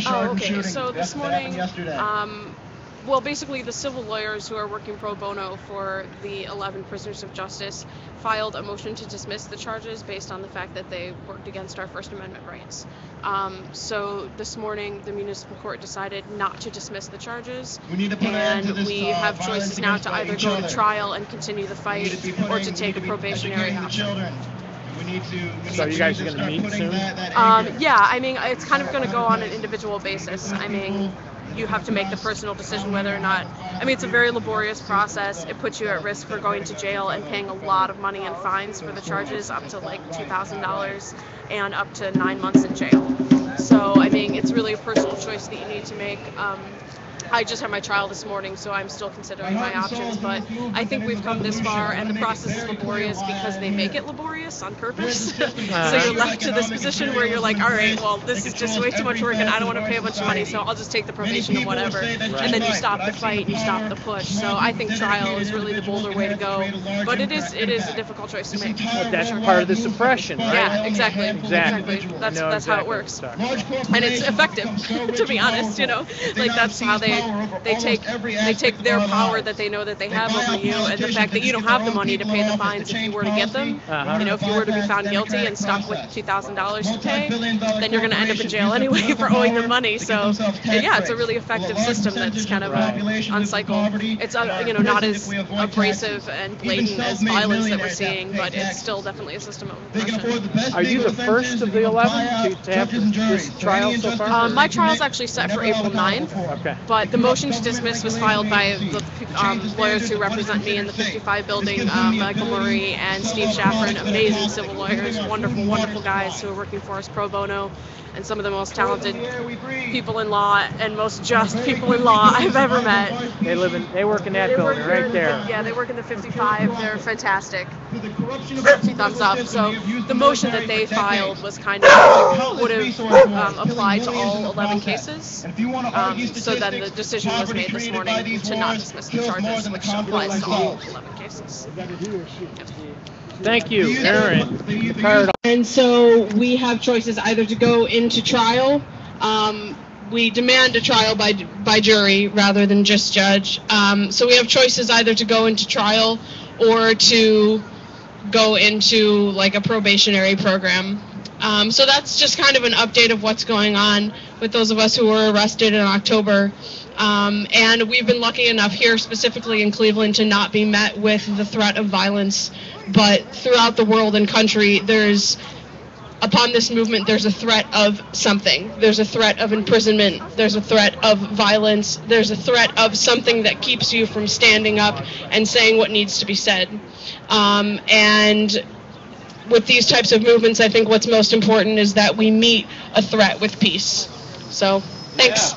Okay. So this morning, well, basically the civil lawyers who are working pro bono for the 11 prisoners of justice filed a motion to dismiss the charges based on the fact that they worked against our First Amendment rights. So this morning, the municipal court decided not to dismiss the charges, and we have choices now to either go to trial and continue the fight or to take a probationary option. So you guys are going to meet soon? Yeah, I mean, it's kind of going to go on an individual basis. I mean, you have to make the personal decision whether or not, I mean, it's a very laborious process. It puts you at risk for going to jail and paying a lot of money in fines for the charges, up to like $2,000 and up to 9 months in jail. So, I mean, it's really a personal choice that you need to make. I just had my trial this morning, so I'm still considering my options, but I think we've come this far, and the process is laborious because they make it laborious on purpose. So you're left to this position where you're like, all right, well, this is just way too much work, and I don't want to pay a bunch of money, so I'll just take the probation or whatever. And then you stop the fight, and you stop the push. So I think trial is really the bolder way to go, but it is a difficult choice to make. But that's part of the suppression, right? Yeah, exactly. That's how it works. And it's effective, to be honest, you know. Like, that's how they take their power that they know that they have over you, and the fact that you don't have the money to pay the fines if you were to get them. You know, if you were to be found guilty and stuck with $2,000 to pay, then you're going to end up in jail anyway for owing them money. So yeah, it's a really effective system that's kind of uncycled. It's you know, not as abrasive and blatant as violence that we're seeing, but it's still definitely a system of oppression. Are you the first of the 11 to have this trial so far? My trial's actually set for April 9th, okay. But the motion to dismiss was filed by the lawyers who represent me in the 55 building, Michael Murray and Steve Shaffron, amazing civil lawyers, wonderful, wonderful guys who are working for us pro bono, and some of the most talented people in law and most just people in law I've ever met. They work in that building right there. Yeah, they work in the 55. They're fantastic. 2 thumbs up. So the motion that they filed was kind of would have applied to all 11 cases. So then the decision was made this morning to not dismiss the charges, which applies to all 11 cases. Thank you, Aaron. And so we have choices either to go into trial. We demand a trial by jury rather than just judge. So we have choices either to go into trial or to go into like a probationary program. So that's just kind of an update of what's going on with those of us who were arrested in October. And we've been lucky enough here, specifically in Cleveland, to not be met with the threat of violence. But throughout the world and country, upon this movement, there's a threat of something. There's a threat of imprisonment. There's a threat of violence. There's a threat of something that keeps you from standing up and saying what needs to be said. And with these types of movements, I think what's most important is that we meet a threat with peace. So, thanks.